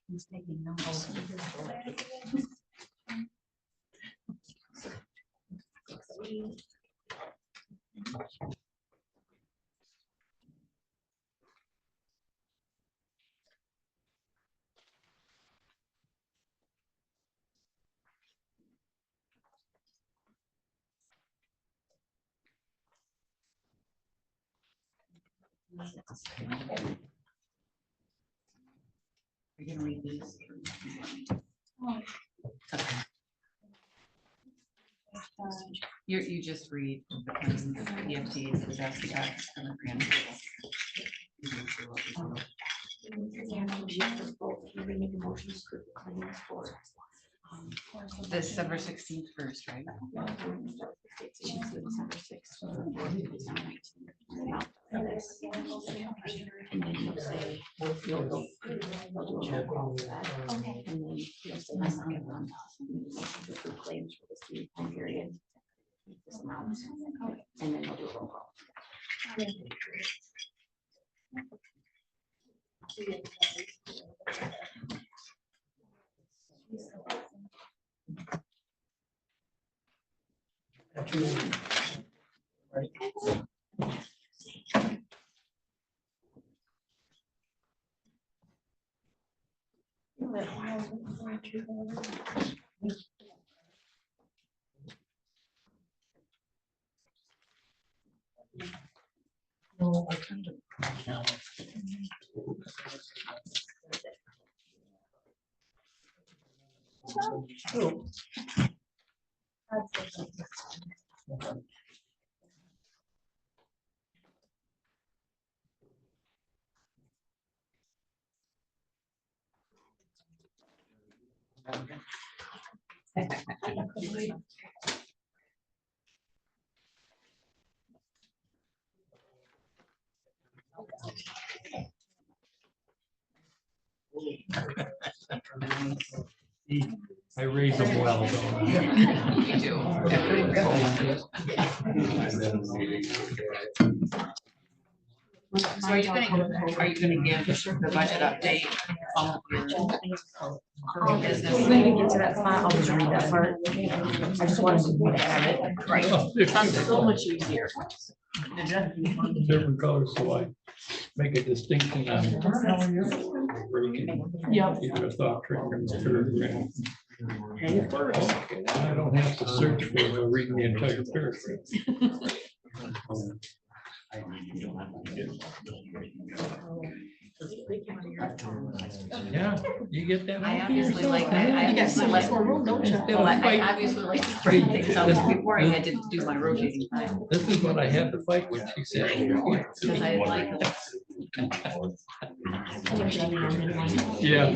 He's taking notes. You're gonna read these. Okay. You just read the EFTs, the best tax, and the grand. December 16th first, right? December 6th. And then you'll say, you'll do a roll call for that. Okay. And then you'll say, my second one, the food claims for this 3-time period. This amount. And then you'll do a roll call. No, I kind of. Oh. I raise them well, don't I? You do. So are you gonna give the budget update? All of your business? When you get to that spot, I'll just read that part. I just wanted to have it. Right. Sounds so much easier. Different colors, so I make a distinction on. Yep. Either a thought train or a paragraph. I don't have to search for reading the entire paragraph. Yeah, you get that? I obviously like that. I obviously like. room, don't you? Well, I obviously like to break things up before I had to do my rotating time. This is what I had to fight with, she said. Because I like. Yeah.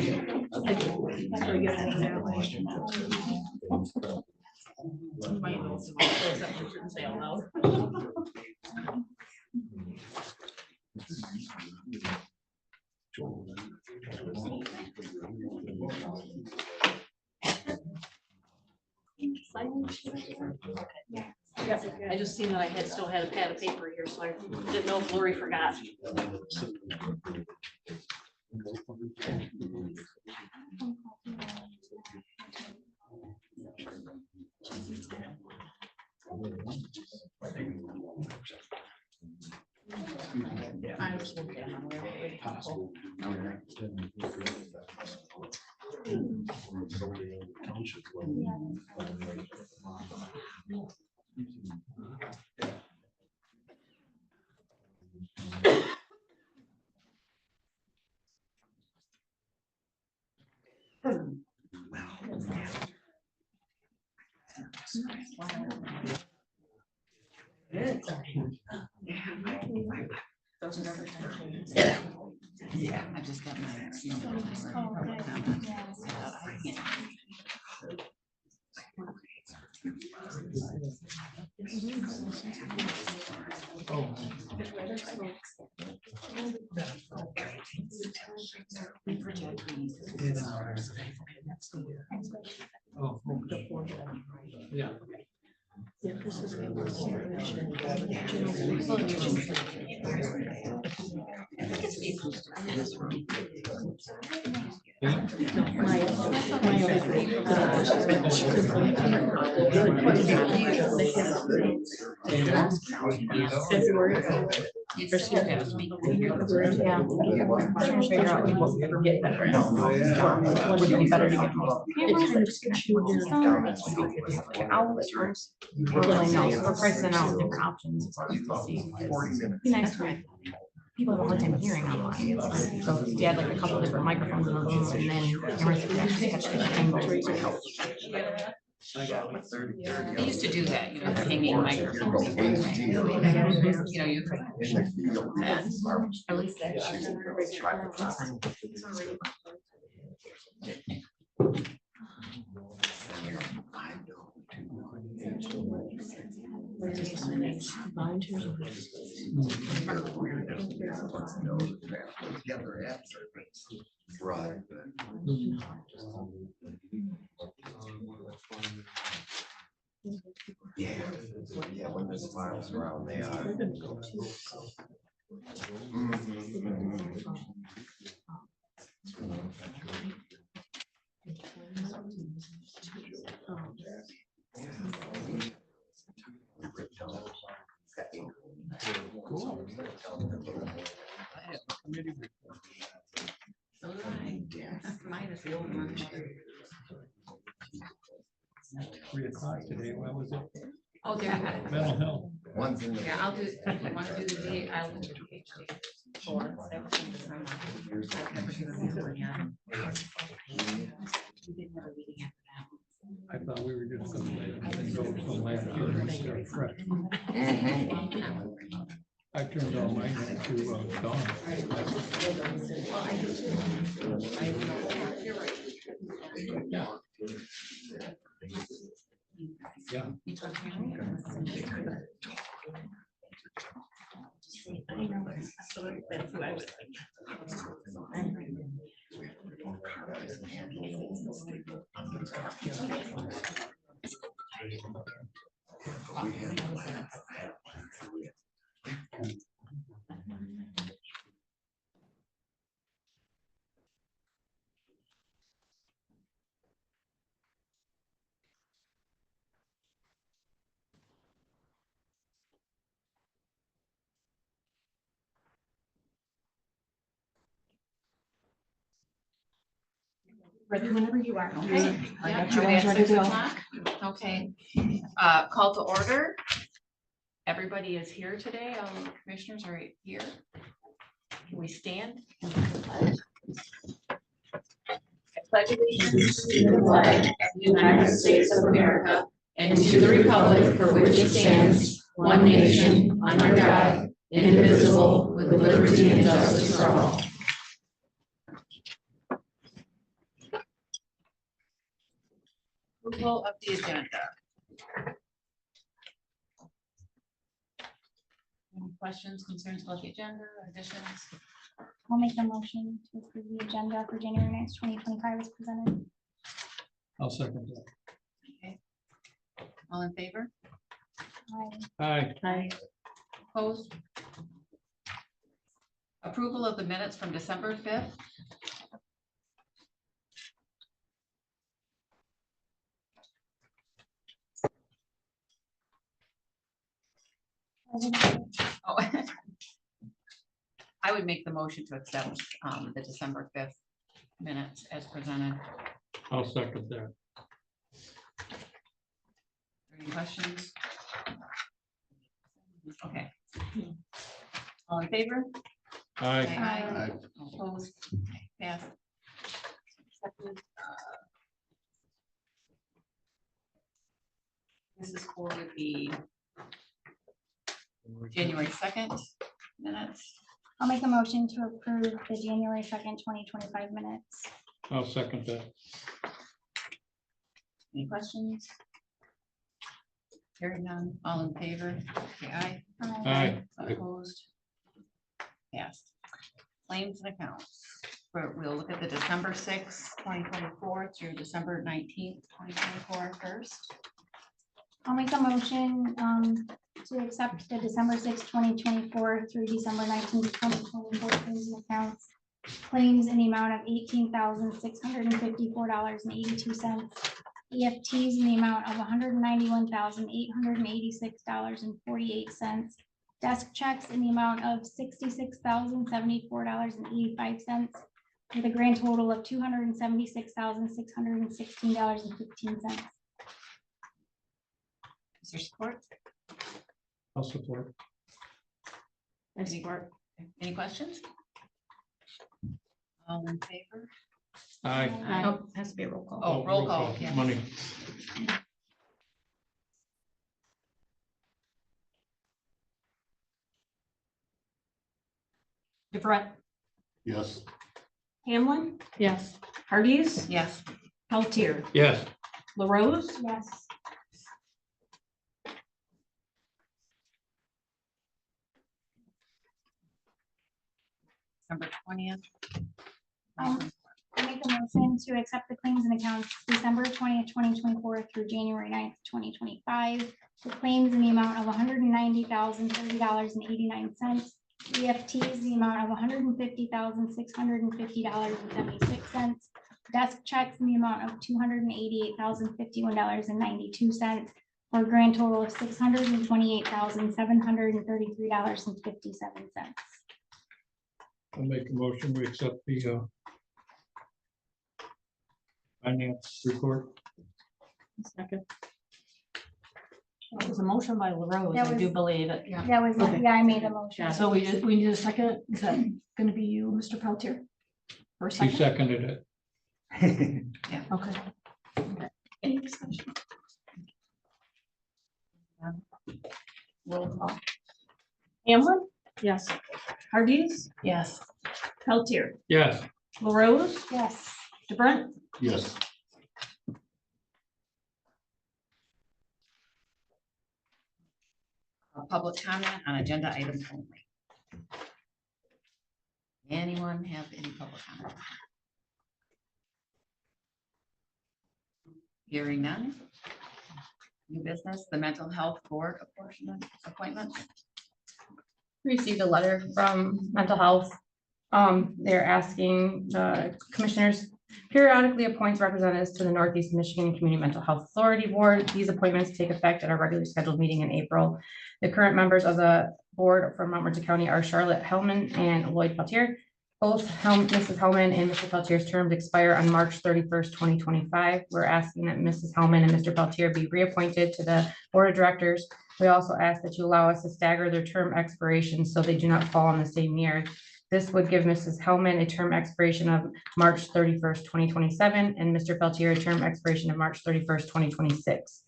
I just seen that I still had a pad of paper here, so I didn't know if Lori forgot. Yeah, I just got my. Oh, yeah. Yeah, this is. February. You just have to speak. Yeah. Trying to figure out what we ever get better now. What would be better to get more? Owl at first. Killing out, we're pricing out different options. We'll see. Be nice, right? People have a hard time hearing online. So if you had like a couple different microphones in the room and then cameras that actually catch different angles. It helps. They used to do that, you know, the hanging microphones. You know, you could. At least that. Right. Yeah, yeah, when there's miles around, they are. Mine is the old one. 3 o'clock today, what was it? Oh, there you go. Mental health. One's in the. Yeah, I'll do, if you want to do the D, I'll do the PhD. Or everything is on. I've never given that one yet. We didn't have a meeting after that. I thought we were just gonna go from last year and start fresh. I turned all mine into Dawn. Yeah. Yeah. Ready whenever you are. Okay. I Yeah, got you are we guys at ready to 6 go. o'clock? Okay. Call to order. Everybody is here today. All the commissioners are here. Can we stand? I pledge allegiance to the flag of the United States of America and to the republic for which it stands, one nation, under God, indivisible, with liberty and justice for all. Approval of the agenda. Any questions, concerns about the agenda, additions? I'll make the motion to approve the agenda for January 9th, 2025 as presented. I'll second that. Okay. All in favor? Aye. Hi. Opposed? Approval of the minutes from December 5th. Oh. I would make the motion to accept the December 5th minutes as presented. I'll second that. Any questions? Okay. All in favor? Aye. Aye. Opposed? Passed. Accepted. This is for the January 2nd minutes. I'll make a motion to approve the January 2nd, 2025 minutes. I'll second that. Any questions? Hearing none, all in favor, say aye. Aye. Opposed? Passed. Claims and accounts. We'll look at the December 6th, 2024 through December 19th, 2024 first. I'll make a motion to accept the December 6th, 2024 through December 19th, 2024 claims and accounts. Claims in the amount of $18,654.82. EFTs in the amount of $191,886.48. Desk checks in the amount of $66,074.85, with a grand total of $276,616.15. Is there support? I'll support. I support. Any questions? All in favor? Aye. Oh, has to be a roll call. Oh, roll call, yeah. Money. DeBrett, Yes. Hamlin, Yes. Hardee's, Yes. Pelletier, Yes. LaRose, Yes. December 20th. I make a motion to accept the claims and accounts December 20th, 2024 through January 9th, 2025. The claims in the amount of $190,030.89. EFTs, the amount of $150,650.76. Desk checks in the amount of $288,051.92, for a grand total of $628,733.57. I'll make a motion, we accept the finance report. Second. it was a motion by LaRose, That I do was- believe. That was, Okay. yeah, I made a motion. So we need a second, is that gonna be you, Mr. Pelletier? For a She second? seconded it. Okay. Any discussion? Roll call. Hamlin, Yes. Hardee's, Yes. Pelletier, Yes. LaRose, Yes. DeBrett, Yes. Public comment on agenda items only. Anyone have any public comment? Hearing none. New business, the mental health board appointment. Received a letter from mental health. They're asking the commissioners periodically appoints representatives to the Northeast Michigan Community Mental Health Authority Board. These appointments take effect at our regularly scheduled meeting in April. The current members of the board from Montmorency County are Charlotte Hellman and Lloyd Pelletier. Both Mrs. Hellman and Mr. Pelletier's terms expire on March 31st, 2025. We're asking that Mrs. Hellman and Mr. Pelletier be reappointed to the board of directors. We also ask that you allow us to stagger their term expirations so they do not fall in the same year. This would give Mrs. Hellman a term expiration of March 31st, 2027, and Mr. Pelletier a term expiration of March 31st, 2026.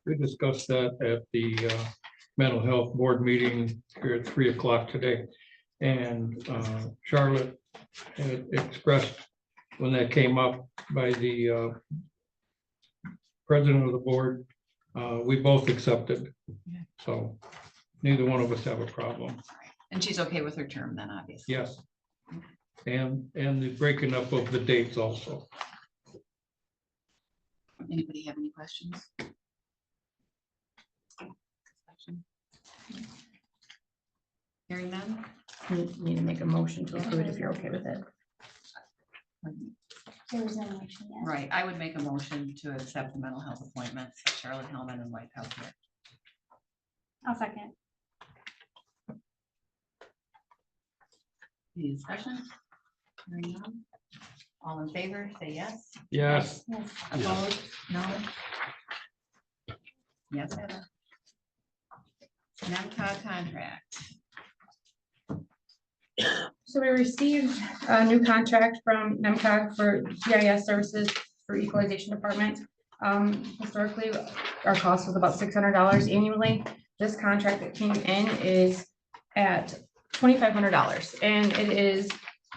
We discussed that at the mental health board meeting here at 3 o'clock today. And Charlotte had expressed when that came up by the president of the board, we both accepted. So neither one of us have a problem. And she's okay with her term then, obviously. Yes. And the breaking up of the dates also. Anybody have any questions? Discussion? Hearing none? You need to make a motion to approve it if you're okay with it. There was no motion yet. Right, I would make a motion to accept the mental health appointments, of Charlotte Hellman and White Pelletier. I'll second. Any discussion? Hearing none? All in favor, say yes. Yes. Yes. Opposed? No. Yes, Heather. NEMCOG contract. So we received a new contract from NEMCOG for GIS services for equalization department. Historically, our cost was about $600 annually. This contract that came in is at $2,500, and it is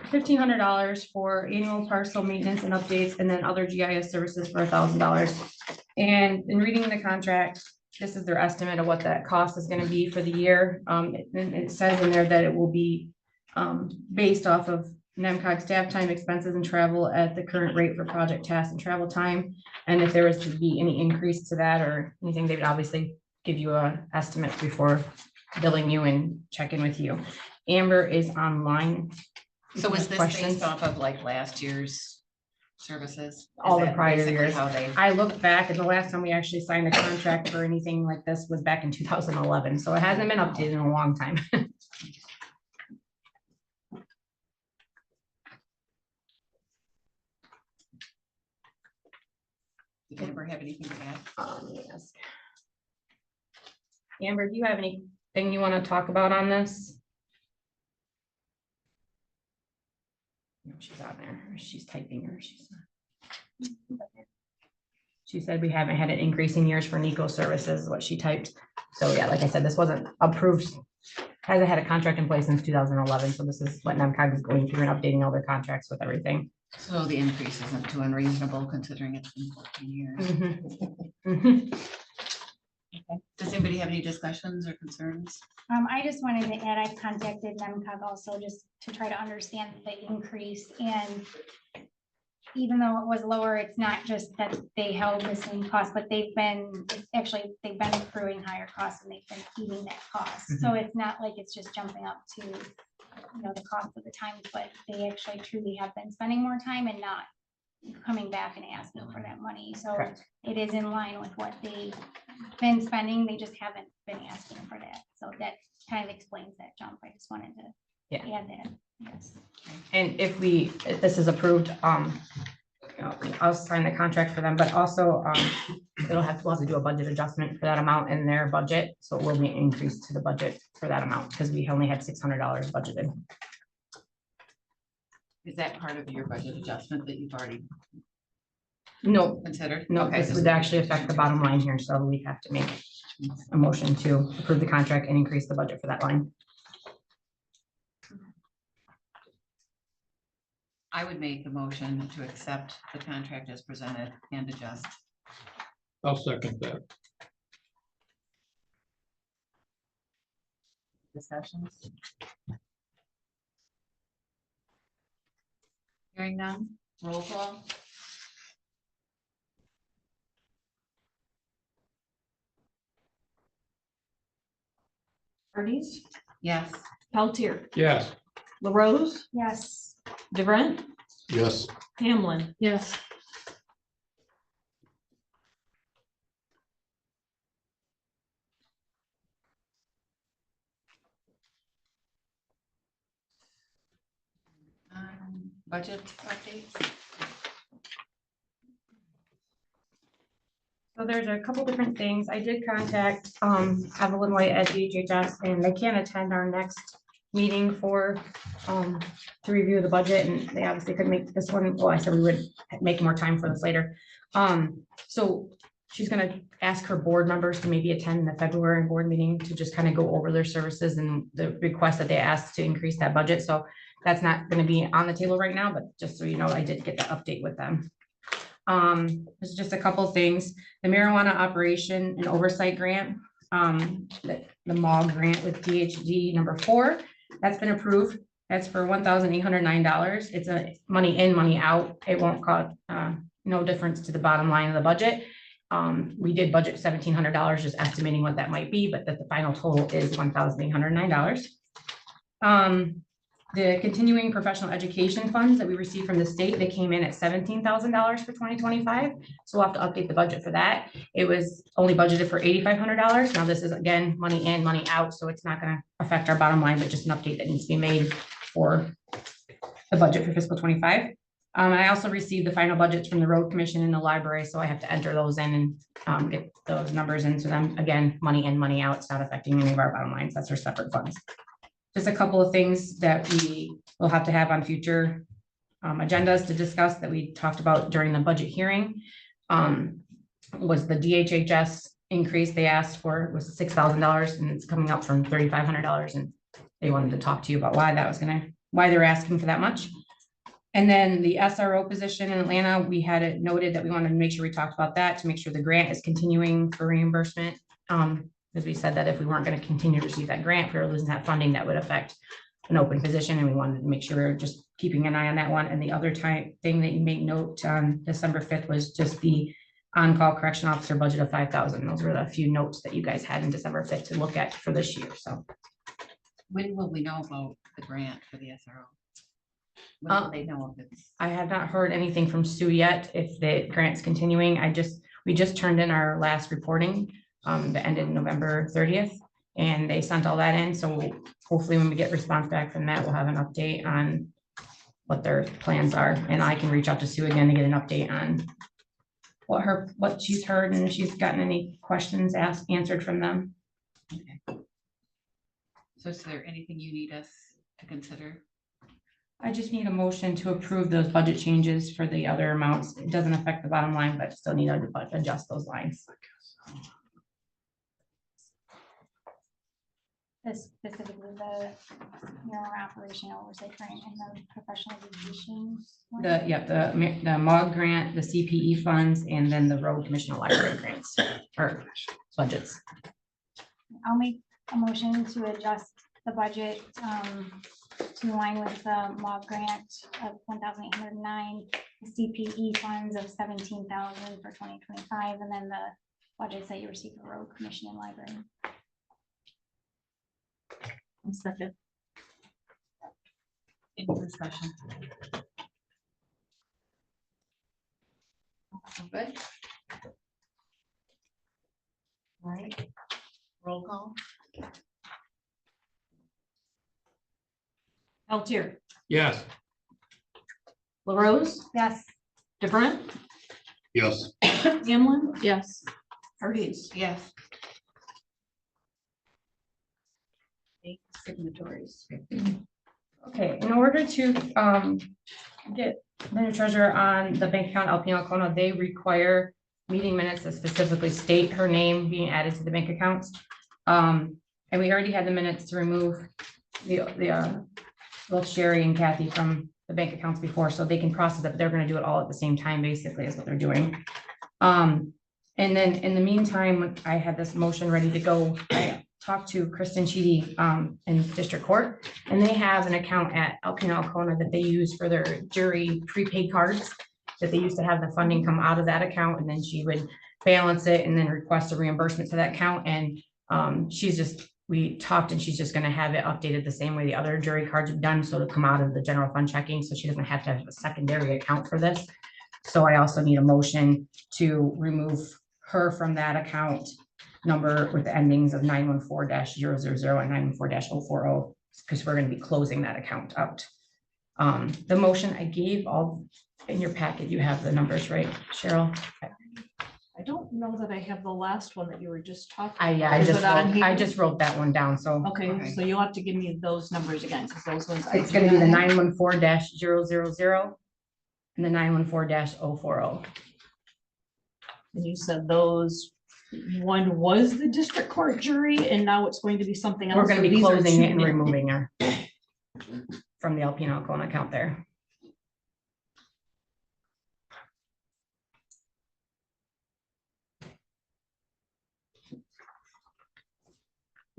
$1,500 for annual parcel maintenance and updates, and then other GIS services for $1,000. And in reading the contract, this is their estimate of what that cost is going to be for the year. It says in there that it will be based off of NEMCOG staff time, expenses and travel at the current rate for project tasks and travel time. And if there was to be any increase to that or anything, they would obviously give you an estimate before billing you and check in with you. Amber is online. So is this Questions? based off of like last year's services? Is All the that prior basically years. How they, I looked back and the last time we actually signed a contract for anything like this was back in 2011. So it hasn't been updated in a long time. did Amber have anything to add? Let me ask. Amber, do you have anything you want to talk about on this? No, she's on there, or she's typing, or she's not. She said we haven't had an increase in years for NICO services, what she typed. So yeah, like I said, this wasn't approved. Hasn't had a contract in place since 2011, so this is what NEMCOG is going through and updating all their contracts with everything. So the increase isn't too unreasonable considering it's been 14 years. Mhm. Does anybody have any discussions or concerns? I just wanted to add, I contacted NEMCOG also just to try to understand the increase, and even though it was lower, it's not just that they held the same cost, but they've been accruing higher costs and they've been eating that cost. So it's not like it's just jumping up to, the cost of the time, but they actually truly have been spending more time and not coming back and asking for that money. So Correct. it is in line with what they've been spending. They just haven't been asking for that. So that kind of explains that jump. I just wanted to add that. Yes. And if this is approved, I'll sign the contract for them, but also, we'll have to do a budget adjustment for that amount in their budget. So it will be an increase to the budget for that amount because we only had $600 budgeted. Is that part of your budget adjustment that you've already No, considered? no, Okay, this would actually affect the bottom line here. So we have to make a motion to approve the contract and increase the budget for that line. I would make a motion to accept the contract as presented and adjust. I'll second that. Discussions? Hearing none, roll call. Hardee's, Yes. Peltier, Yes. LaRose, Yes. DeVrent, Yes. Hamlin. Yes. Budget updates. So there's a couple different things. I did contact Evelyn White at DHHS and they can't attend our next meeting to review the budget, and they obviously could make this one. Well, I said we would make more time for this later. So she's gonna ask her board members to maybe attend the February board meeting to just kind of go over their services and the request that they asked to increase that budget. So that's not gonna be on the table right now, but just so you know, I did get the update with them. There's just a couple things. The marijuana operation and oversight grant, the MOG grant with DHD number 4, that's been approved. That's for $1,809. It's a money in, money out. It won't cause no difference to the bottom line of the budget. We did budget $1,700, just estimating what that might be, but that the final total is $1,809. The continuing professional education funds that we received from the state, they came in at $17,000 for 2025. So we'll have to update the budget for that. It was only budgeted for $8,500. Now this is again, money in, money out. So it's not gonna affect our bottom line, but just an update that needs to be made for the budget for fiscal 25. I also received the final budgets from the road commission in the library. So I have to enter those in and get those numbers into them. Again, money in, money out. It's not affecting any of our bottom lines. That's our separate funds. Just a couple of things that we will have to have on future agendas to discuss that we talked about during the budget hearing. Was the DHHS increase they asked for was $6,000 and it's coming up from $3,500, and they wanted to talk to you about why they're asking for that much. And then the SRO position in Atlanta, we had it noted that we wanted to make sure we talked about that to make sure the grant is continuing for reimbursement. Because we said that if we weren't going to continue to receive that grant, if we were losing that funding, that would affect an open position, and we wanted to make sure we were just keeping an eye on that one. And the other thing that you make note on December 5th was just the on-call correction officer budget of 5,000. Those were the few notes that you guys had in December 5th to look at for this year, so. When will we know about the grant for the SRO? When will they know if it's? I have not heard anything from Sue yet, if the grant's continuing. We just turned in our last reporting, that ended November 30th. And they sent all that in, so hopefully when we get response back from that, we'll have an update on what their plans are, and I can reach out to Sue again to get an update on what she's heard, and if she's gotten any questions answered from them. So is there anything you need us to consider? I just need a motion to approve those budget changes for the other amounts. It doesn't affect the bottom line, but still need to adjust those lines. This specifically the neuro operational oversight grant and the professional education. one? The MOG grant, the CPE funds, and then the road commissioner library grants or budgets. I'll make a motion to adjust the budget to align with the MOG grant of 1,809, CPE funds of 17,000 for 2025, and then the budgets that you receive for road commission and library. Second. Any discussion? Good. All right, roll call. Peltier, Yes. LaRose, Yes, DeBrent, Yes. Hamlin. Yes. Hardee's. Yes. Signatories. Okay, in order to get the new treasurer on the bank account LP Alcona, they require meeting minutes that specifically state her name being added to the bank accounts. And we already had the minutes to remove both Sherry and Kathy from the bank accounts before, so they can process it. They're gonna do it all at the same time, basically, is what they're doing. And then in the meantime, I had this motion ready to go. I talked to Kristen Sheedy in district court, and they have an account at Alpena Alcona that they use for their jury prepaid cards, that they used to have the funding come out of that account, and then she would balance it and then request a reimbursement to that account. And we talked, and she's just gonna have it updated the same way the other jury cards have done, so to come out of the general fund checking, so she doesn't have to have a secondary account for this. So I also need a motion to remove her from that account number with the endings of 914-000 and 914-040, because we're going to be closing that account out. The motion I gave all in your packet, you have the numbers, right, Cheryl? I don't know that I have the last one that you were just talking. I about. Is it on here? just wrote that one down, so. Okay, so you'll have to give me those numbers again, because those ones. I It's do gonna be the not have. 914-000 and the 914-040. And you said those, one was the district court jury, and now it's going to be something else. We're gonna So be these are closing two it and new- removing her from the Alpena Alcona account there.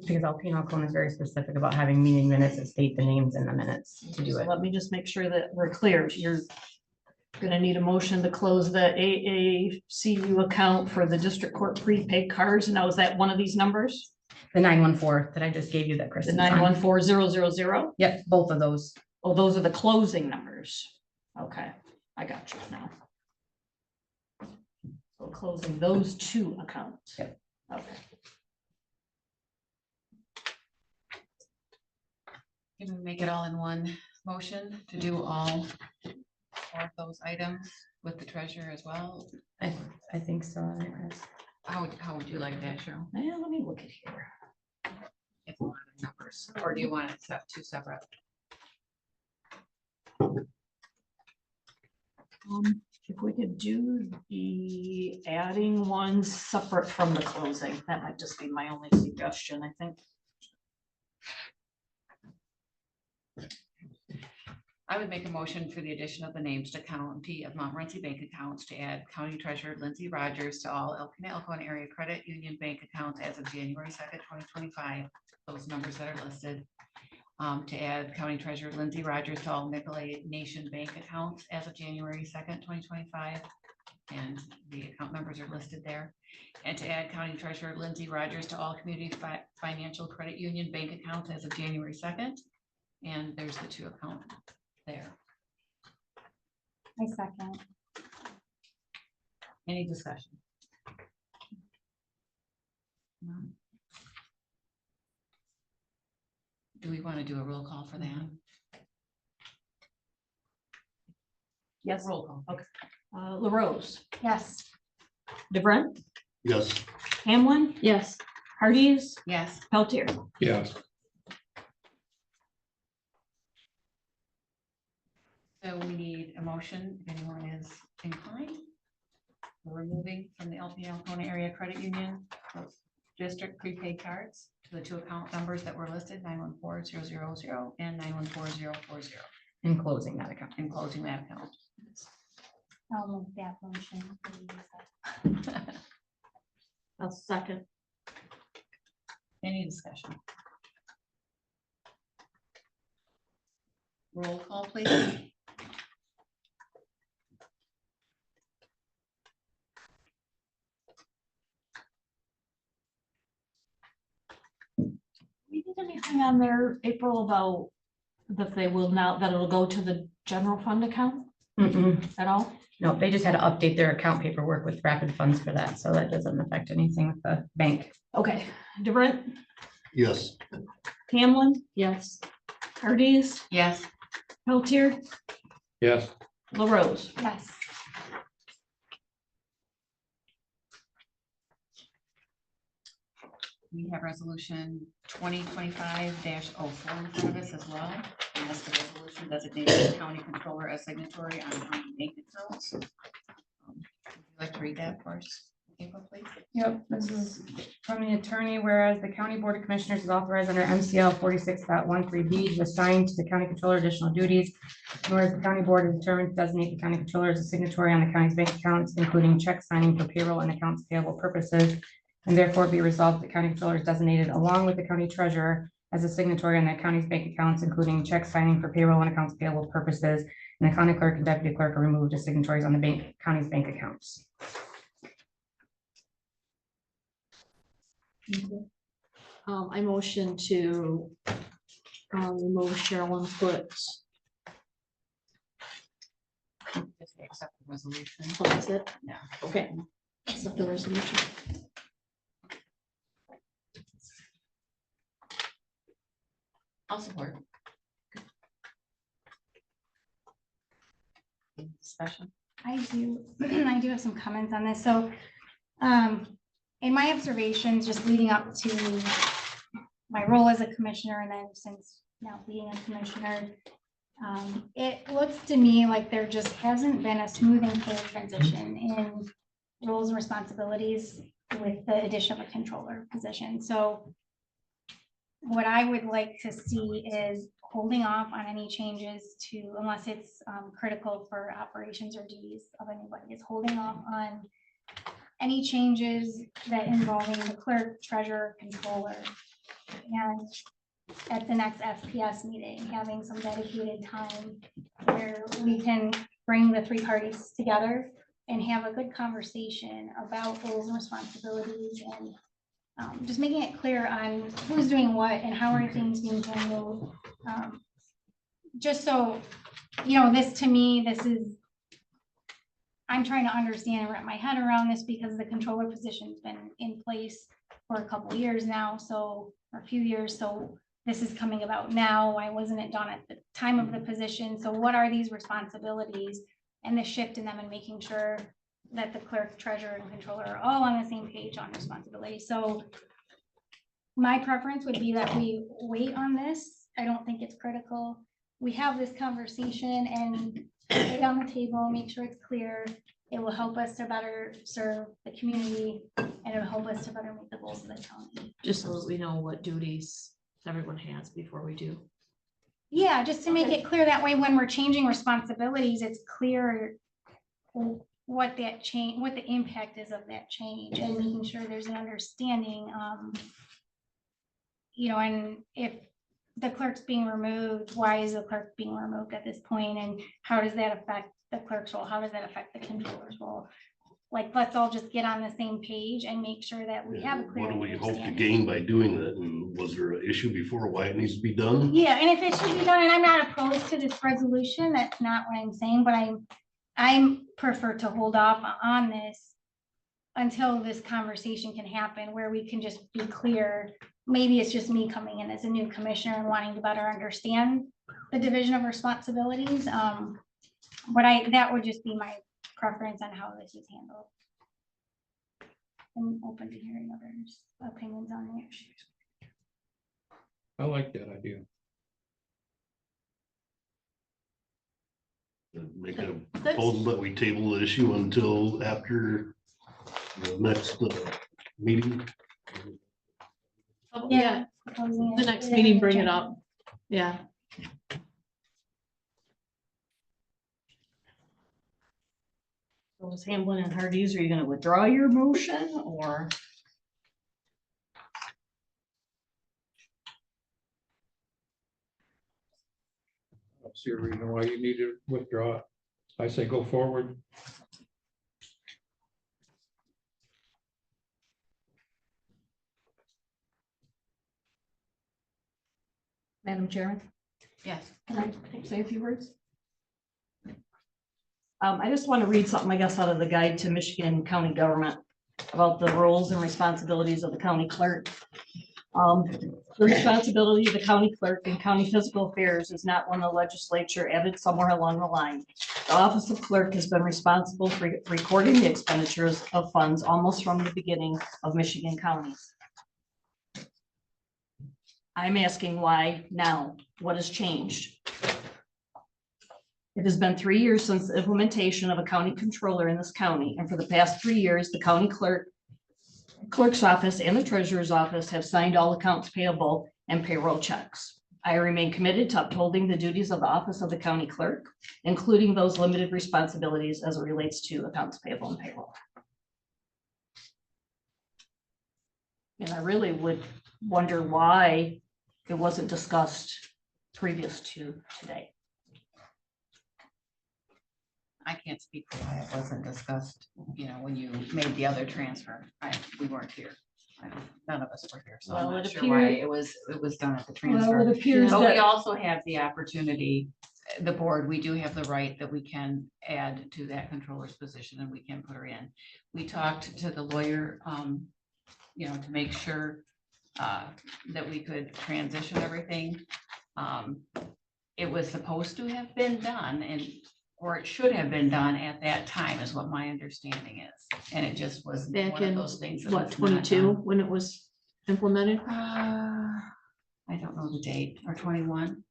Because Alpena Alcona is very specific about having meeting minutes that state the names in the minutes to do So it. let me just make sure that we're clear. You're gonna need a motion to close the AACU account for the district court prepaid cards. Now, is that one of these numbers? The 914 that I just gave you that The Kristen. 914000? Yep, both of those. Oh, those are the closing numbers. Okay, I got you now. So closing those two accounts. Yep. Okay. Can we make it all in one motion to do all four of those items with the treasurer as well? I think so. How would you like that, Cheryl? Now, let me look at here. It's a lot of numbers, or do you want it two separate? If we could do the adding ones separate from the closing, that might just be my only suggestion, I think. I would make a motion for the addition of the names to County of Montmorency bank accounts to add County Treasurer Lindsay Rogers to all Alpena Alcona Area Credit Union bank accounts as of January 2nd, 2025. Those numbers that are listed. to add County Treasurer Lindsay Rogers to all Nicolay Nation Bank accounts as of January 2nd, 2025. And the account numbers are listed there. And to add County Treasurer Lindsay Rogers to all Community Financial Credit Union bank accounts as of January 2nd. And there's the 2 accounts there. I second. Any discussion? No. Do we want to do a roll call for that? Yes. Roll call. Okay. LaRose, Yes. DeBrent, Yes. Hamlin, Yes. Hardee's, Yes. Peltier. Yes. So we need a motion, if anyone is inclined. We're removing from the LPL Kona Area Credit Union those district prepaid cards to the 2 account numbers that were listed, 914-000 and 914-040, In closing that account. and closing that account. I'll move that motion, please. I'll second. Any discussion? Roll call, please. We did anything on there, April, about that they will now, that it'll go to the general fund account at all? No, they just had to update their account paperwork with rapid funds for that, so that doesn't affect anything with the bank. Okay, DeBrent, Yes. Hamlin, Yes. Hardee's, Yes. Peltier, Yes. LaRose. Yes. We have resolution 2025-04 in front of us as well. And that's the resolution designating the county controller as signatory on county bank accounts. Would you like to read that for us, April, please? Yep, this is from the attorney, whereas the county board of commissioners is authorized under MCL 46.13B to assign to the county controller additional duties. And whereas the county board is determined to designate the county controller as a signatory on the county's bank accounts, including check signing for payroll and accounts payable purposes. And therefore be resolved, the county controller is designated along with the county treasurer as a signatory on the county's bank accounts, including check signing for payroll and accounts payable purposes. And the county clerk and deputy clerk are removed as signatories on the county's bank accounts. I motion to remove Cheryl and put, Just accept the resolution. oh, that's it? Yeah. Okay. Accept the resolution. I'll support. Any discussion? I do, I do have some comments on this. So, in my observations, just leading up to my role as a commissioner, and then since now being a commissioner, it looks to me like there just hasn't been a smooth and clear transition in roles and responsibilities with the addition of a controller position. So what I would like to see is holding off on any changes to, unless it's critical for operations or duties of anybody, is holding off on any changes that involving the clerk, treasurer, controller. And at the next FPS meeting, having some dedicated time where we can bring the 3 parties together and have a good conversation about roles and responsibilities, and just making it clear on who's doing what and how are things being handled. Just so, you know, this to me, this is, I'm trying to understand and wrap my head around this because the controller position's been in place for a couple years now, so, or a few years, so this is coming about now. Why wasn't it done at the time of the position? So what are these responsibilities and the shift in them, and making sure that the clerk, treasurer, and controller are all on the same page on responsibility. So my preference would be that we wait on this. I don't think it's critical. We have this conversation and put it on the table, make sure it's clear. It will help us to better serve the community, and it will help us to better meet the goals of the county. Just so that we know what duties everyone has before we do. Yeah, just to make it clear, that way when we're changing responsibilities, it's clear what that change, what the impact is of that change, and making sure there's an understanding. You know, and if the clerk's being removed, why is the clerk being removed at this point, and how does that affect the clerk's role? How does that affect the controller's role? Like, let's all just get on the same page and make sure that we have a clear. What do we hope to understanding. gain by doing that? And was there an issue before why it needs to be done? Yeah, and if it should be done, and I'm not opposed to this resolution, that's not what I'm saying, but I'm prefer to hold off on this until this conversation can happen, where we can just be clear. Maybe it's just me coming in as a new commissioner and wanting to better understand the division of responsibilities. But that would just be my preference on how this is handled. I'm open to hearing others' opinions on the issues. I like that idea. Make a proposal that we table the issue until after the next meeting. Yeah, the next meeting, bring it up. Yeah. So is Hamblin and Hardee's, are you gonna withdraw your motion or? I don't see a reason why you need to withdraw it. I say go forward. Madam Chairman, Yes. can I say a few words? I just want to read something, I guess, out of the Guide to Michigan County Government about the roles and responsibilities of the county clerk. The responsibility of the county clerk in county fiscal affairs is not one the legislature added somewhere along the line. The office of clerk has been responsible for recording the expenditures of funds almost from the beginning of Michigan counties. I'm asking why now? What has changed? It has been 3 years since the implementation of a county controller in this county, and for the past 3 years, the county clerk's office and the treasurer's office have signed all accounts payable and payroll checks. I remain committed to upholding the duties of the office of the county clerk, including those limited responsibilities as it relates to accounts payable and payroll. And I really would wonder why it wasn't discussed previous to today. I can't speak for why it wasn't discussed, when you made the other transfer. We weren't here. None of us were here, so I'm Well, not it sure why appeared- it was done at the Well, transfer. it appears But we that, also have the opportunity, the board, we do have the right that we can add to that controller's position and we can put her in. We talked to the lawyer, to make sure that we could transition everything. It was supposed to have been done or it should have been done at that time is what my understanding is. And it just was back one of in, those things. that what, was not 22, done. when it was implemented? I don't know the date, or 21.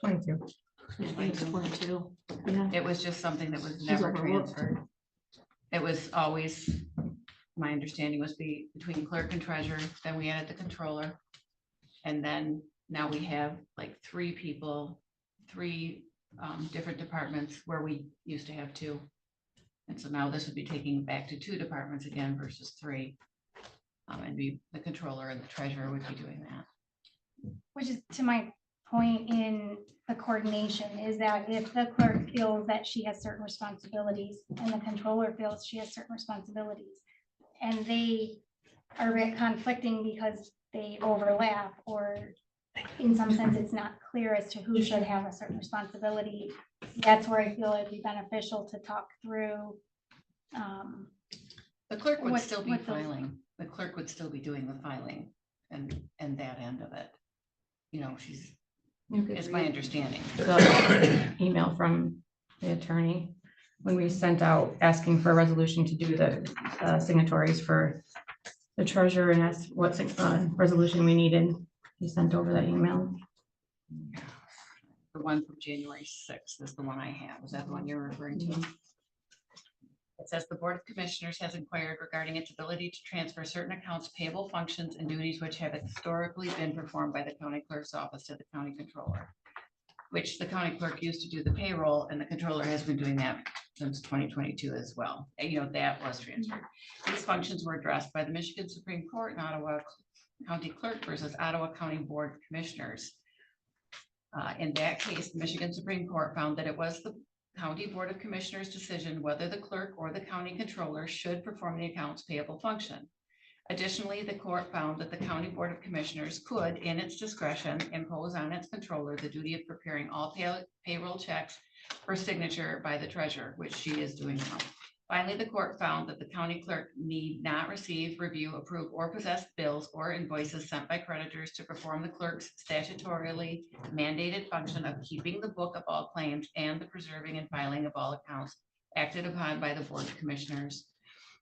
22. I think it's 22, yeah. It was just something that was She's never overlooked. transferred. It was always, my understanding was between clerk and treasurer, then we added the controller. And then now we have like 3 people, 3 different departments where we used to have 2. And so now this would be taking it back to 2 departments again versus 3. And the controller and the treasurer would be doing that. Which is to my point in the coordination, is that if the clerk feels that she has certain responsibilities and the controller feels she has certain responsibilities, and they are a bit conflicting because they overlap, or in some sense, it's not clear as to who should have a certain responsibility, that's where I feel it'd be beneficial to talk through. The clerk would What- still be what the- filing. The clerk would still be doing the filing and that end of it. She's, it's my understanding. The email from the attorney when we sent out asking for a resolution to do the signatories for the treasurer, and that's what resolution we needed. He sent over that email. The one from January 6th is the one I have. Is that the one you're referring to? It says the Board of Commissioners has inquired regarding its ability to transfer certain accounts payable functions and duties which have historically been performed by the county clerk's office to the county controller, which the county clerk used to do the payroll, and the controller has been doing that since 2022 as well. And, that was transferred. These functions were addressed by the Michigan Supreme Court in Ottawa County Clerk versus Ottawa County Board of Commissioners. In that case, the Michigan Supreme Court found that it was the County Board of Commissioners' decision whether the clerk or the county controller should perform the accounts payable function. Additionally, the court found that the County Board of Commissioners could, in its discretion, impose on its controller the duty of preparing all payroll checks for signature by the treasurer, which she is doing now. Finally, the court found that the county clerk need not receive, review, approve, or possess bills or invoices sent by creditors to perform the clerk's statutorily mandated function of keeping the book of all claims and the preserving and filing of all accounts acted upon by the Board of Commissioners.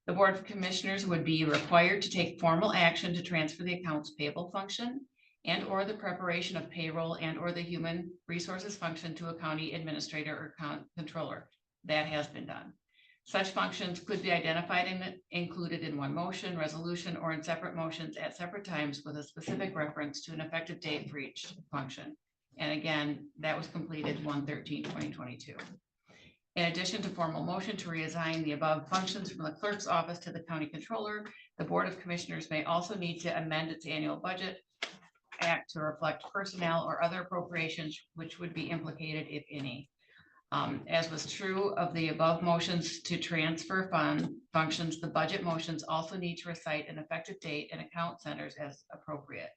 The Board of Commissioners would be required to take formal action to transfer the accounts payable function and or the preparation of payroll and or the human resources function to a county administrator or controller. That has been done. Such functions could be identified and included in one motion, resolution, or in separate motions at separate times with a specific reference to an effective date for each function. And again, that was completed 1/13/2022. In addition to formal motion to reassign the above functions from the clerk's office to the county controller, the Board of Commissioners may also need to amend its annual budget act to reflect personnel or other appropriations which would be implicated, if any. As was true of the above motions to transfer functions, the budget motions also need to recite an effective date and account centers as appropriate.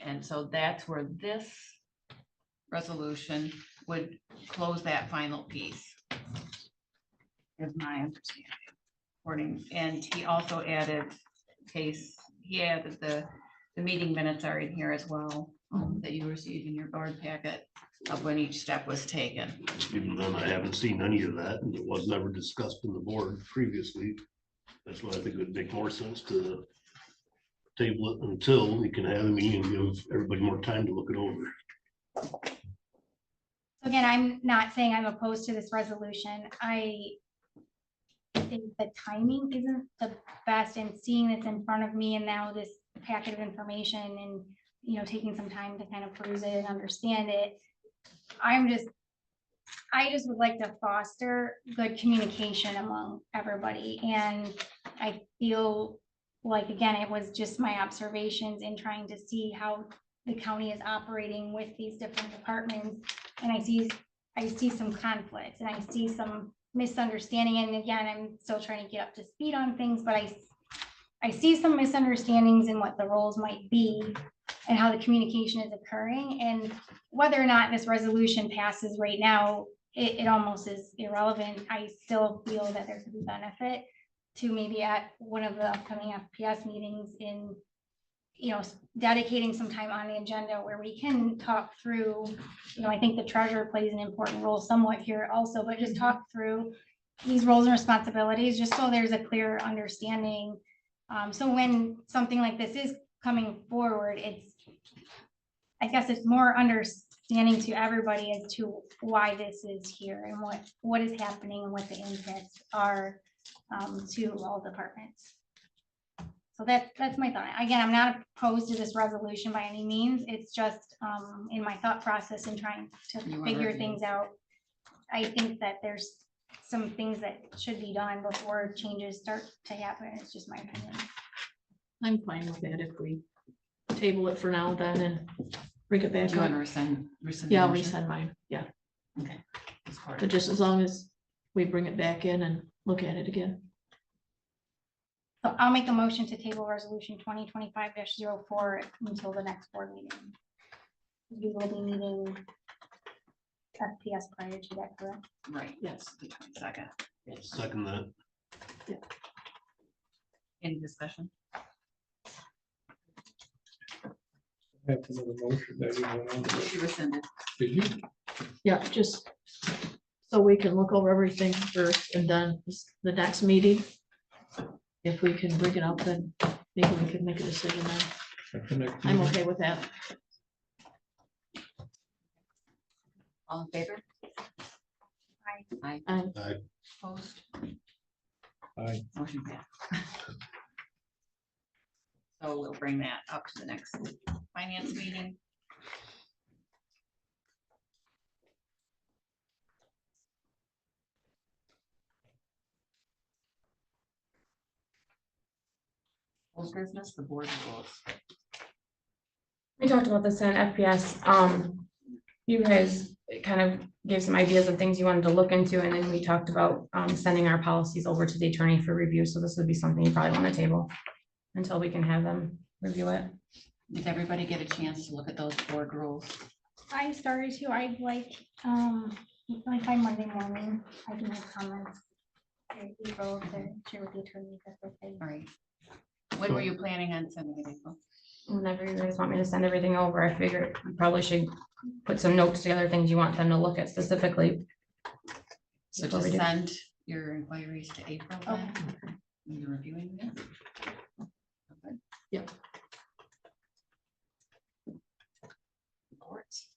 And so that's where this resolution would close that final piece. Is my understanding. And he also added the meeting minutes are in here as well, that you received in your board packet of when each step was taken. Even then, I haven't seen any of that, and it was never discussed in the board previously. That's why I think it would make more sense to table it until we can have a meeting and give everybody more time to look it over. Again, I'm not saying I'm opposed to this resolution. I think the timing isn't the best, and seeing this in front of me and now this packet of information and, you know, taking some time to kind of peruse it and understand it. I just would like to foster good communication among everybody. And I feel like, again, it was just my observations in trying to see how the county is operating with these different departments. And I see some conflicts and I see some misunderstanding. And again, I'm still trying to get up to speed on things, but I see some misunderstandings in what the roles might be and how the communication is occurring. And whether or not this resolution passes right now, it almost is irrelevant. I still feel that there could be benefit to maybe at one of the upcoming FPS meetings in, you know, dedicating some time on the agenda where we can talk through, you know, I think the treasurer plays an important role somewhat here also, but just talk through these roles and responsibilities, just so there's a clear understanding. So when something like this is coming forward, I guess it's more understanding to everybody as to why this is here and what is happening and what the impacts are to all departments. So that's my thought. Again, I'm not opposed to this resolution by any means. It's just in my thought process and trying to figure things out. I think that there's some things that should be done before changes start to happen. It's just my opinion. I'm fine with that if we table it for now then and bring it back Do you want up. to rescind? Yeah, I'll the motion? resend mine, yeah. Okay. That's part of But it. just as long as we bring it back in and look at it again. So I'll make a motion to table resolution 2025-04 until the next board meeting. We will be meeting FPS prior to that, correct? Right, Yes. the 22nd. Second that. Any discussion? Have another motion that you went on to. She rescinded. Did you? Yeah, just so we can look over everything first and then the next meeting. If we can bring it up, then maybe we can make a decision then. At the next I'm meeting? okay with that. All in favor? Aye. Aye. Opposed? Aye. Motion passed. So we'll bring that up to the next finance meeting. Old business, the board rules. We talked about this in FPS. You guys kind of gave some ideas of things you wanted to look into, and then we talked about sending our policies over to the attorney for review. So this would be something you probably want to table until we can have them review it. Did everybody get a chance to look at those board rules? I started to, I'd like by Monday morning, I can have comments. April to share with the attorney. If that's okay. All right. When were you planning on sending it, April? Whenever you guys want me to send everything over, I figured you probably should put some notes together, things you want them to look at specifically. So Before just we do. send your inquiries to April then, when you're reviewing this? Okay. Yep. Reports.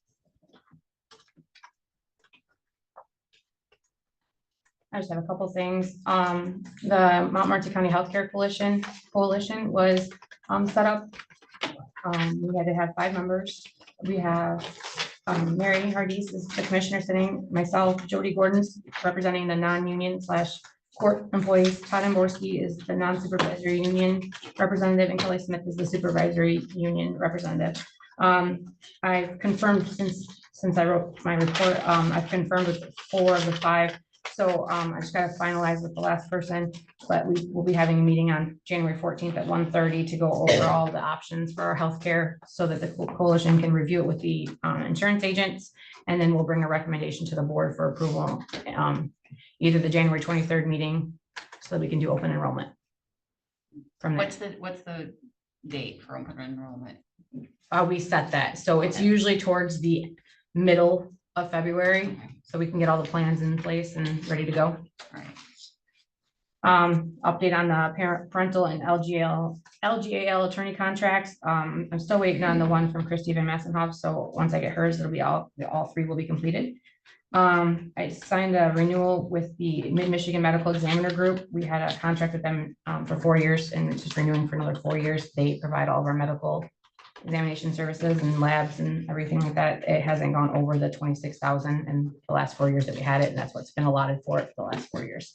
I just have a couple things. The Montmorency County Healthcare Coalition was set up. We had to have 5 members. We have Mary Hardis is the commissioner sitting, myself, Jody Gordon's representing the non-union / court employees. Todd Emborski is the non-supervisory union representative, and Kelly Smith is the supervisory union representative. I've confirmed since I wrote my report, I've confirmed with 4 of the 5. So I just got to finalize with the last person, but we will be having a meeting on January 14th at 1:30 to go over all the options for our healthcare so that the coalition can review it with the insurance agents. And then we'll bring a recommendation to the board for approval, either the January 23rd meeting so that we can do open enrollment. From there. What's the date for open enrollment? We set that. So it's usually towards the middle of February, Okay. so we can get all the plans in place and ready to go. All right. Update on the parental and LGAL attorney contracts. I'm still waiting on the one from Christie Van Massenhoff, so once I get hers, it'll be all 3 will be completed. I signed a renewal with the Mid-Michigan Medical Examiner Group. We had a contract with them for 4 years, and it's just renewing for another 4 years. They provide all of our medical examination services and labs and everything like that. It hasn't gone over the 26,000 in the last 4 years that we had it, and that's what's been allotted for it for the last 4 years.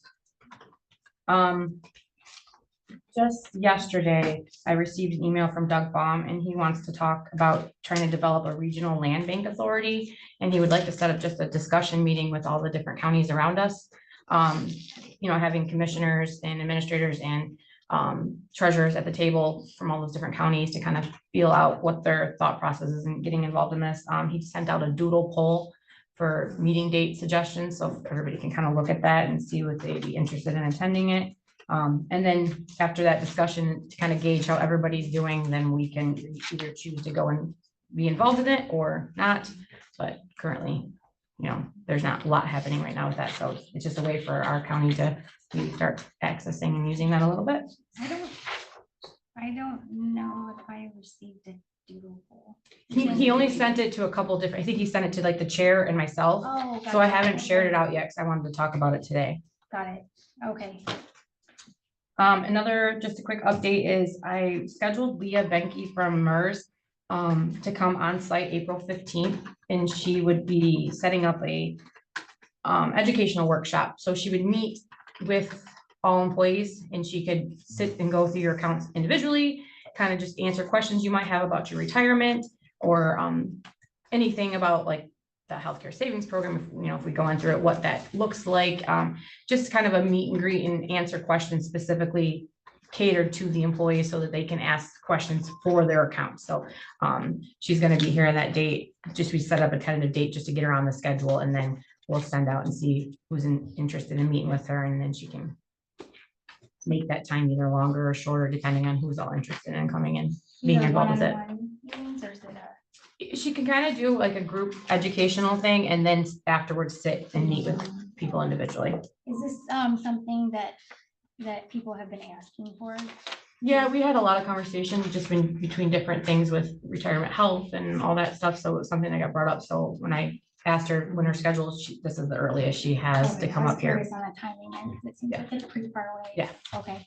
Just yesterday, I received an email from Doug Baum, and he wants to talk about trying to develop a regional land bank authority. And he would like to set up just a discussion meeting with all the different counties around us. Having commissioners and administrators and treasurers at the table from all those different counties to kind of feel out what their thought process is and getting involved in this. He sent out a doodle poll for meeting date suggestions, so everybody can kind of look at that and see what they'd be interested in attending it. And then after that discussion, to kind of gauge how everybody's doing, then we can either choose to go and be involved in it or not. But currently, there's not a lot happening right now with that, so it's just a way for our county to maybe start accessing and using that a little bit. I don't know if I received a doodle poll. He only sent it to a couple different, I think he sent it to like the chair and myself. Oh, So I gotcha. haven't shared it out yet because I wanted to talk about it today. Got it. Okay. Another, just a quick update is I scheduled Leah Benke from MERS to come on site April 15th, and she would be setting up a educational workshop. So she would meet with all employees and she could sit and go through your accounts individually, kind of just answer questions you might have about your retirement or anything about like the healthcare savings program, if we go in through it, what that looks like, just kind of a meet and greet and answer questions specifically catered to the employees so that they can ask questions for their account. So she's going to be here on that date. Just we set up a tentative date just to get her on the schedule, and then we'll send out and see who's interested in meeting with her, and then she can make that time either longer or shorter, depending on who's all interested in coming in, being involved with it. Meetings, or is it She can kind of do like a group educational thing and then afterwards sit and meet with people individually. Is this something that people have been asking for? Yeah, we had a lot of conversations just between different things with retirement health and all that stuff. So it was something that got brought up. So when I asked her when her schedule, this is the earliest she has to Okay, come I was up here. curious on the timing, because it seems like it's pretty far away. Yeah. Okay.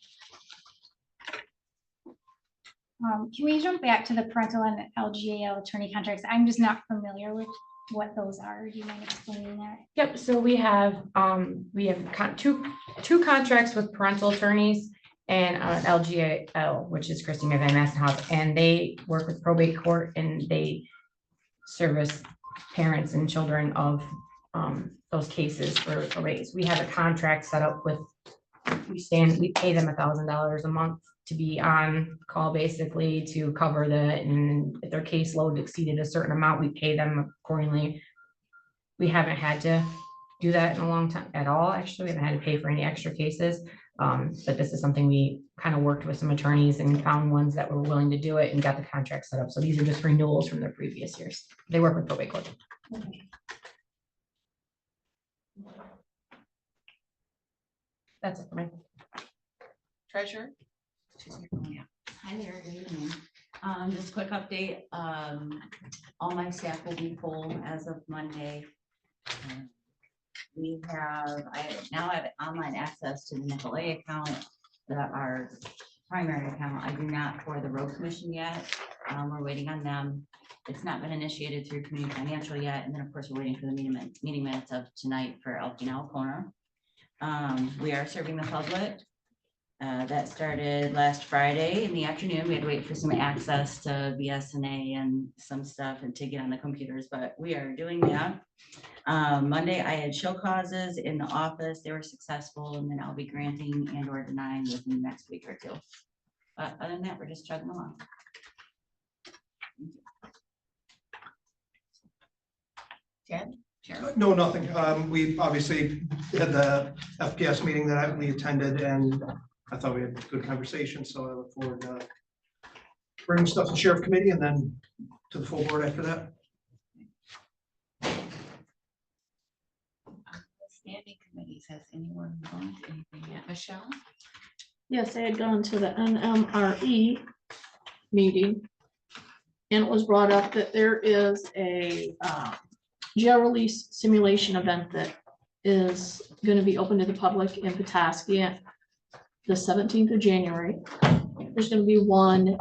Can we jump back to the parental and LGAL attorney contracts? I'm just not familiar with what those are. Do you mind explaining that? Yep, so we have two contracts with parental attorneys, and LGL, which is Christy McVan House, and they work with probate court and they service parents and children of those cases for probate. We have a contract set up with, we pay them $1,000 a month to be on call, basically to cover that, and if their caseload exceeded a certain amount, we pay them accordingly. We haven't had to do that in a long time at all, actually. We haven't had to pay for any extra cases. But this is something we kind of worked with some attorneys and found ones that were willing to do it and got the contract set up. So these are just renewals from their previous years. They work with probate court. That's it for me. Treasurer? Hi there, good evening. Just a quick update. All my staff will be full as of Monday. We have, I now have online access to the nickel A account, our primary account. I do not for the road commission yet. We're waiting on them. It's not been initiated through community financial yet. And then of course, we're waiting for the meeting minutes of tonight for Elkina Corner. We are serving the public. That started last Friday in the afternoon. We had to wait for some access to BSNA and some stuff and to get on the computers, but we are doing that. Monday, I had show causes in the office. They were successful, and then I'll be granting and or denying within the next week or two. But other than that, we're just chugging along. Ted? Chair? No, nothing. We obviously had the FPS meeting that we attended, and I thought we had a good conversation, so I look forward to bringing stuff to sheriff committee and then to the full board after that. Standing committees, has anyone gone to anything yet? Michelle? Yes, I had gone to the NMRE meeting. And it was brought up that there is a jail release simulation event that is going to be open to the public in Petoskey the 17th of January. There's going to be one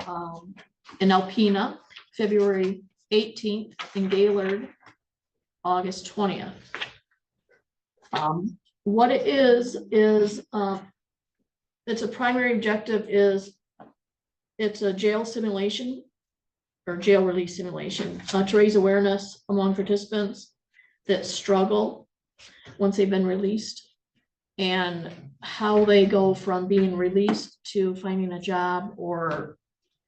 in Alpena, February 18th, in Gaylord, August 20th. What it is it's a primary objective is it's a jail simulation or jail release simulation to raise awareness among participants that struggle once they've been released and how they go from being released to finding a job or,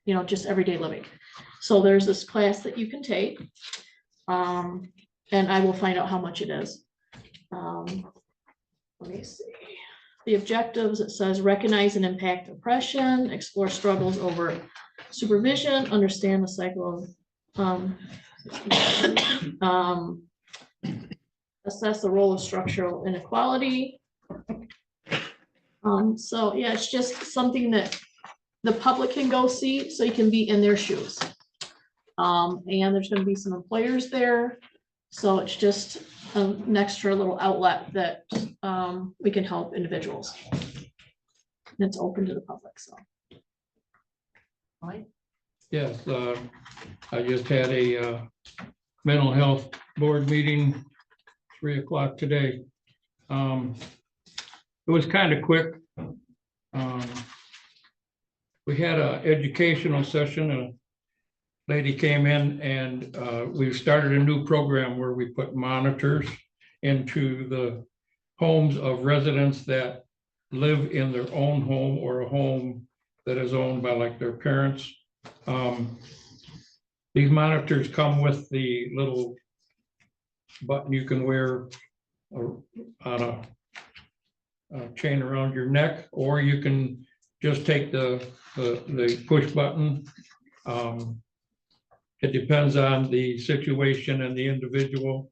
you know, just everyday living. So there's this class that you can take, and I will find out how much it is. Let me see. The objectives, it says recognize and impact oppression, explore struggles over supervision, understand the cycle of assess the role of structural inequality. So yeah, it's just something that the public can go see, so you can be in their shoes. And there's going to be some employers there, so it's just an extra little outlet that we can help individuals. And it's open to the public, so. Yes, I just had a mental health board meeting, 3 o'clock today. It was kind of quick. We had an educational session. A lady came in and we started a new program where we put monitors into the homes of residents that live in their own home or a home that is owned by like their parents. These monitors come with the little button you can wear on a chain around your neck, or you can just take the push button. It depends on the situation and the individual.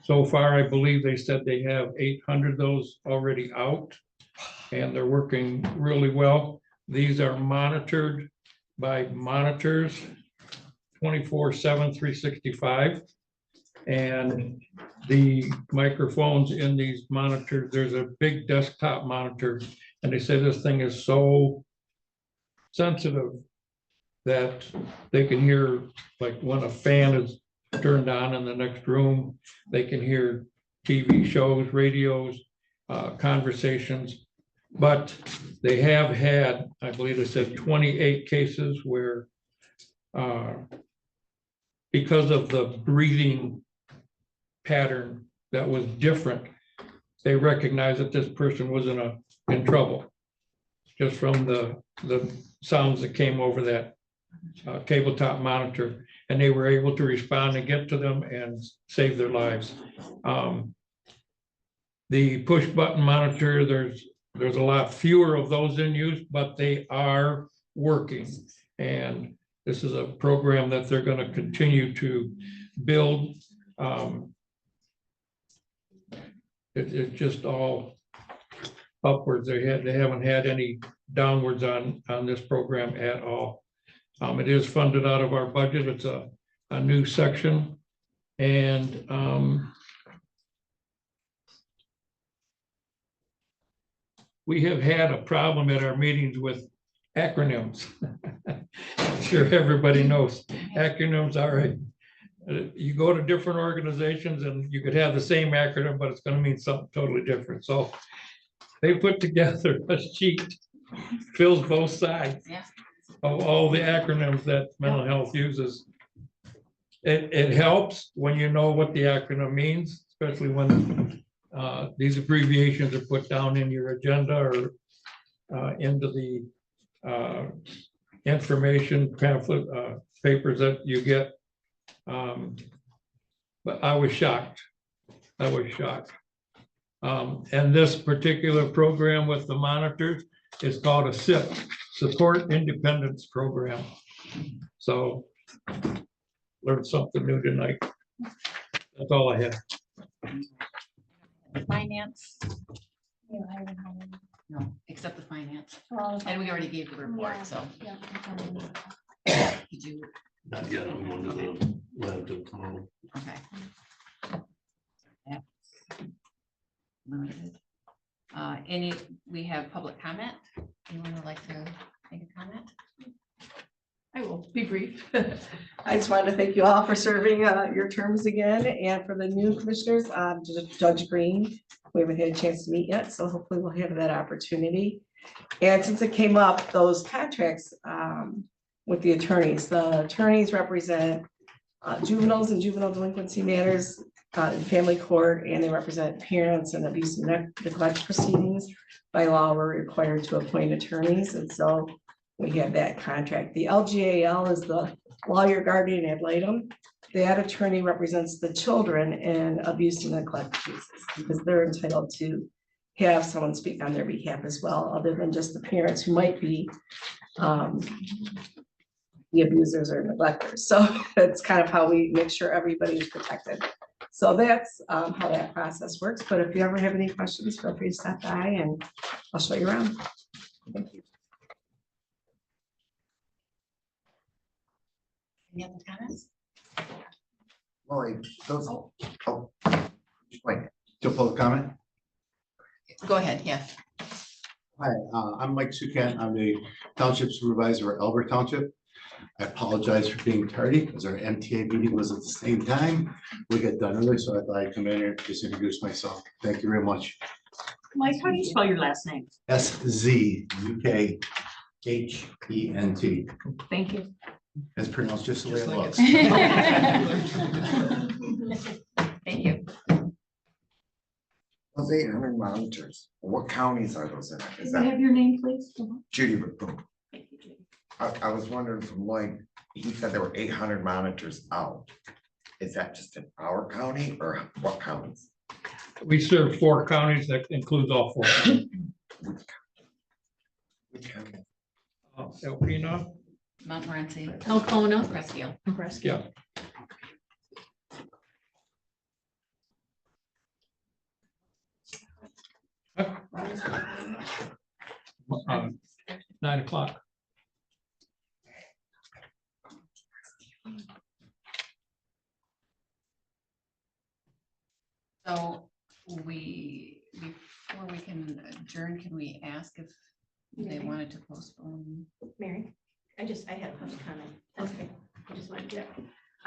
So far, I believe they said they have 800 of those already out, and they're working really well. These are monitored by monitors 24/7, 365. And the microphones in these monitors, there's a big desktop monitor, and they say this thing is so sensitive that they can hear, like when a fan is turned on in the next room, they can hear TV shows, radios, conversations. But they have had, I believe they said 28 cases where because of the breathing pattern that was different, they recognized that this person was in trouble. Just from the sounds that came over that tabletop monitor, and they were able to respond and get to them and save their lives. The push button monitor, there's a lot fewer of those in use, but they are working. And this is a program that they're going to continue to build. It's just all upwards. They haven't had any downwards on this program at all. It is funded out of our budget. It's a new section. And we have had a problem at our meetings with acronyms. I'm sure everybody knows acronyms are you go to different organizations and you could have the same acronym, but it's going to mean something totally different. So they put together a sheet, fills both sides of all the acronyms that mental health uses. It helps when you know what the acronym means, especially when these abbreviations are put down in your agenda or into the information pamphlet papers that you get. But I was shocked. And this particular program with the monitors is called a SIP, Support Independence Program. So learned something new tonight. That's all I have. Finance, Yeah, I haven't had any. no, except the finance. Well, And we already gave the Yeah. report, so yeah. did you, Not yet, I'm going to the lab till tomorrow. okay. Yeah. Limited. We have public comment. Anyone would like to make a comment? I will be brief. I just wanted to thank you all for serving your terms again, and for the new commissioners, Judge Green. We haven't had a chance to meet yet, so hopefully we'll have that opportunity. And since it came up, those contracts with the attorneys represent juveniles and juvenile delinquency matters in family court, and they represent parents and abuse and neglect proceedings. By law, we're required to appoint attorneys, and so we have that contract. The LGAL is the lawyer guardian ad litem. That attorney represents the children in abuse and neglect cases, because they're entitled to have someone speak on their behalf as well, other than just the parents who might be the abusers or neglectors. So that's kind of how we make sure everybody is protected. So that's how that process works. But if you ever have any questions, feel free to stop by and I'll show you around. Thank you. Any other comments? Lloyd, those, wait, To public comment. Go ahead, yes. Hi, I'm Mike Sukat. I'm the Township Supervisor at Elbert Township. I apologize for being tardy because our MTA meeting was at the same time. We got done early, so I thought I'd come in here and just introduce myself. Thank you very much. Mike, how do you spell your last name? SZUKHENT. Thank you. It's pronounced just the way it looks. Thank you. those 800 monitors, what counties are those in? Is Can I that have your name, please? Judy Boom? Thank you, Judy. I was wondering from Lloyd, he said there were 800 monitors out. Is that just in our county or what counties? We serve 4 counties. That includes all 4 counties. Which county? Alpena, Montmorency. Alcona. Prescott. yeah. Uh, 9 o'clock. So before we can adjourn, can we ask if they wanted to postpone? Mary, I had a public comment. Okay. I just wanted to.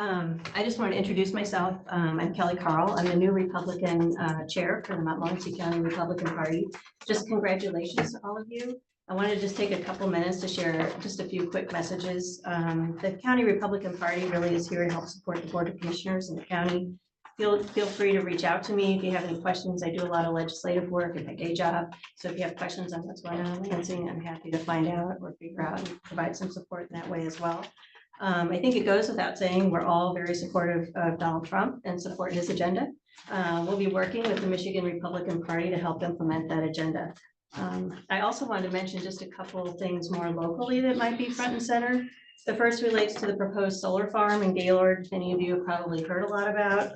I just want to introduce myself. I'm Kelly Carl. I'm the new Republican chair for the Montmorency County Republican Party. Just congratulations to all of you. I wanted to just take a couple minutes to share just a few quick messages. The County Republican Party really is here to help support the Board of Commissioners in the county. Feel free to reach out to me if you have any questions. I do a lot of legislative work in my day job. So if you have questions on what's going on in Lansing, I'm happy to find out or figure out and provide some support in that way as well. I think it goes without saying, we're all very supportive of Donald Trump and support his agenda. We'll be working with the Michigan Republican Party to help implement that agenda. I also wanted to mention just a couple of things more locally that might be front and center. The first relates to the proposed solar farm in Gaylord. Many of you have probably heard a lot about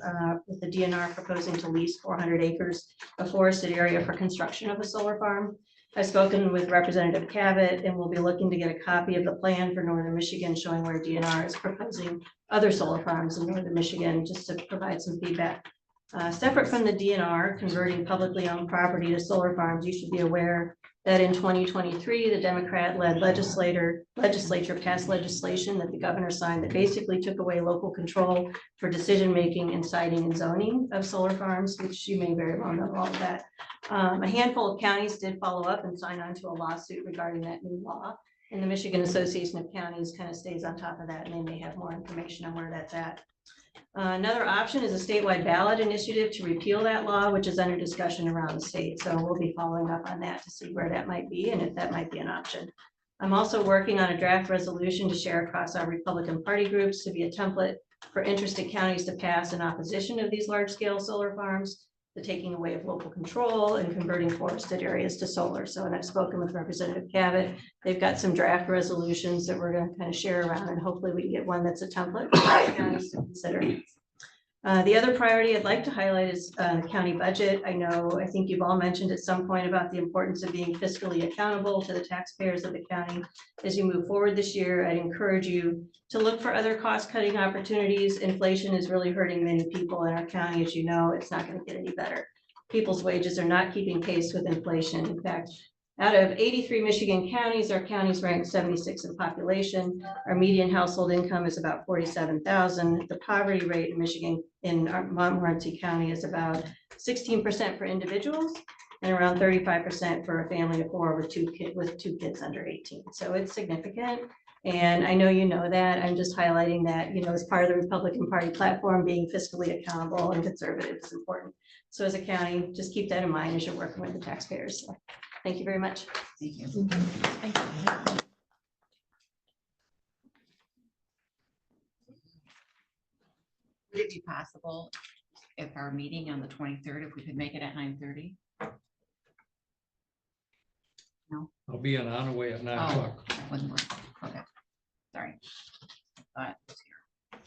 with the DNR proposing to lease 400 acres of forested area for construction of a solar farm. I've spoken with Representative Cabot and we'll be looking to get a copy of the plan for Northern Michigan showing where DNR is proposing other solar farms in Northern Michigan, just to provide some feedback. Separate from the DNR converting publicly owned property to solar farms, you should be aware that in 2023, the Democrat-led legislature passed legislation that the governor signed that basically took away local control for decision-making and siting and zoning of solar farms, which you may very well know all of that. A handful of counties did follow up and sign on to a lawsuit regarding that new law. And the Michigan Association of Counties kind of stays on top of that, and they may have more information on where that's at. Another option is a statewide ballot initiative to repeal that law, which is under discussion around the state. So we'll be following up on that to see where that might be and if that might be an option. I'm also working on a draft resolution to share across our Republican Party groups to be a template for interested counties to pass in opposition of these large-scale solar farms, the taking away of local control and converting forested areas to solar. So, and I've spoken with Representative Cabot. They've got some draft resolutions that we're going to kind of share around, and hopefully we can get one that's a template for counties to consider. The other priority I'd like to highlight is the county budget. I think you've all mentioned at some point about the importance of being fiscally accountable to the taxpayers of the county. As you move forward this year, I'd encourage you to look for other cost-cutting opportunities. Inflation is really hurting many people in our county. As you know, it's not going to get any better. People's wages are not keeping pace with inflation. In fact, out of 83 Michigan counties, our counties rank 76 in population. Our median household income is about $47,000. The poverty rate in Michigan in our Montmorency County is about 16% for individuals and around 35% for a family of four with two kids under 18. So it's significant. And I know you know that. I'm just highlighting that, as part of the Republican Party platform, being fiscally accountable and conservative is important. So as a county, just keep that in mind as you're working with the taxpayers. So, thank you very much. Thank you. Thank you. Would it be possible if our meeting on the 23rd, if we could make it at 9:30? I'll be on the way at 9 Oh, o'clock. that wouldn't work. Okay, sorry. Thought it was here.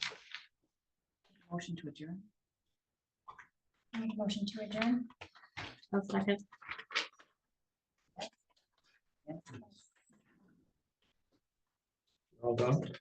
Motion to adjourn. Make a motion to adjourn. I'll second. Yes. All done.